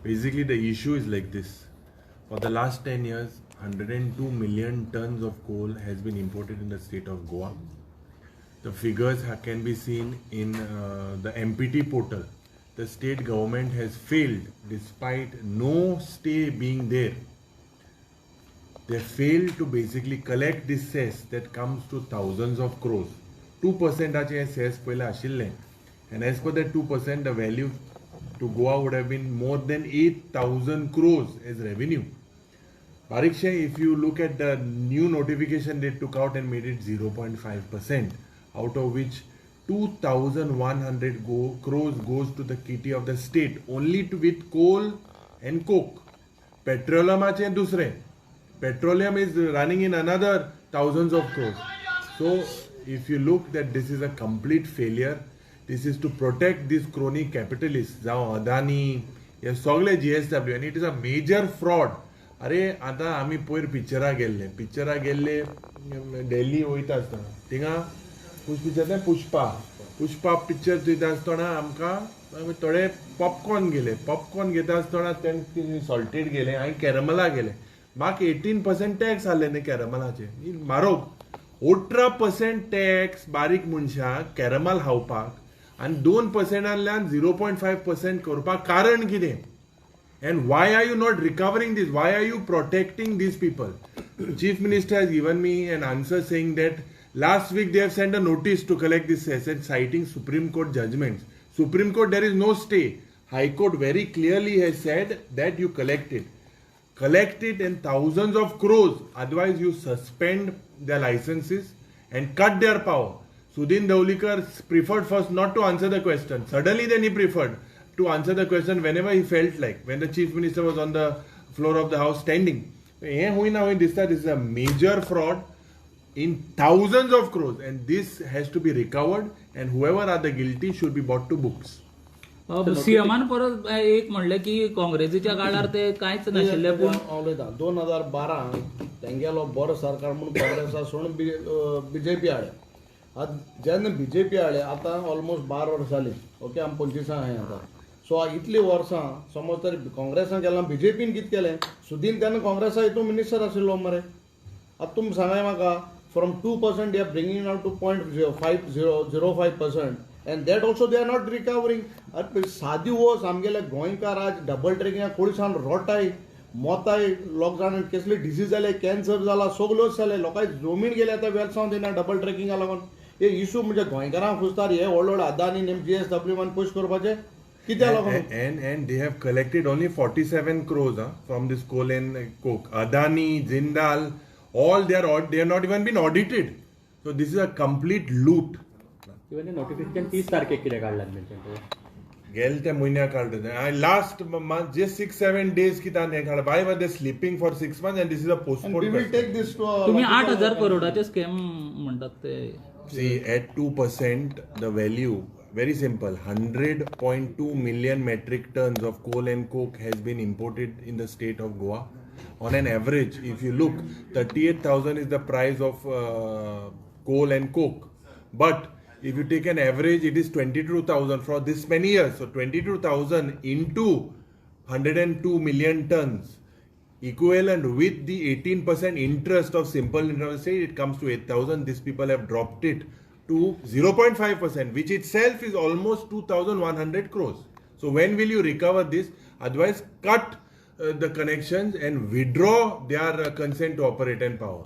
Basically, the issue is like this. For the last 10 years, 102 million tons of coal has been imported in the state of Goa. The figures can be seen in the MPT portal. The state government has failed, despite no stay being there. They failed to basically collect this cess that comes to thousands of crores. 2% cess पहले आशिल्ले, and as per that 2%, the value to Goa would have been more than 8,000 crores as revenue. Pariksha, if you look at the new notification they took out and made it 0.5%, out of which 2,100 crores goes to the kitty of the state only with coal and coke. Petroleum ache dusre. Petroleum is running in another thousands of crores. So if you look that this is a complete failure, this is to protect these crony capitalists, जावं अदानी, हे सगळे GSW, and it is a major fraud. अरे आता आम्ही पयर पिक्चरा गेल्ले दिल्ली वयता आसतना थिंगा पिक्चर पुष्पा पिक्चर चोयता आसतना आमकां थोडे पॉपकॉर्न घेता आसतना तें सॉल्टेड गेले, हांवें कॅरमला गेले, म्हाका 18% टॅक्स आहले न्ही कॅरमलाचे, म्हारग 18% टॅक्स बारीक मनशाक कॅरमल खावपाक आनी 2%ल्यान 0.5% करपाक कारण कितें? And why are you not recovering this? Why are you protecting these people? Chief Minister has given me an answer saying that last week they have sent a notice to collect this cess and citing Supreme Court judgments. Supreme Court, there is no stay. High Court very clearly has said that you collect it. Collect it in thousands of crores. Otherwise, you suspend their licenses and cut their power. Sudhin Dhaulikar preferred first not to answer the question. Suddenly then he preferred to answer the question whenever he felt like, when the Chief Minister was on the floor of the House standing. This is a major fraud in thousands of crores, and this has to be recovered, and whoever are the guilty should be brought to books. सीएमान परत एक म्हणले की काँग्रेसीच्या काळार ते कांयच नाशिल्ले पूण 2012 तेंगेलो बरो सरकार म्हणून काँग्रेसा सोडून बीजेपी हाडे. जेन्ना बीजेपी हाडे आतां ऑलमोस्ट 12 वर्सां जालीं. ओके, आमी 25 आहाय आतां. सो इतली वर्सां समज तर काँग्रेसान केलां, बीजेपीन कितें केलें? सुदीन तेन्ना काँग्रेसा हितून मिनिस्टर आशिल्लो मरे. आतां तुमी सांगाय म्हाका, from 2% they are bringing down to 0.05%, and that also they are not recovering. सादी वोस आमगेले गोंयकार आज डबल ट्रेकिंग कोळसान रोटाय मोताय, लोक जाण कसले डिसीज जाले, कॅन्सर जाला, सगळ्योच जाले, लोकांची जमीन गेले आतां वेलसांव दिना डबल ट्रेकिंगा लागून. हे इशू म्हणजे गोंयकारांक खुसतार हे व्हडले अदानी GSW मान पयस करपाचे कित्या लागून? And they have collected only 47 crores from this coal and coke. Adani, Jindal, all they have not even been audited. So this is a complete loot. Even notification 30 तारखेक कितें काडलां म्हणजे गेल त्या म्हयन्याक काडटा. लास्ट मंथ जे 6-7 days कित्याक हें काडला? Why were they sleeping for 6 months and this is a postponed? We will take this to तुम्ही 8,000 करोडाचे स्कॅम म्हणतात ते. See, at 2%, the value, very simple, 100.2 million metric tons of coal and coke has been imported in the state of Goa. On an average, if you look, 38,000 is the price of coal and coke. But if you take an average, it is 22,000 for this many years. So 22,000 into 102 million tons, equivalent with the 18% interest of simple interest, say it comes to 8,000. These people have dropped it to 0.5%, which itself is almost 2,100 crores. So when will you recover this? Otherwise, cut the connections and withdraw their consent to operate and power.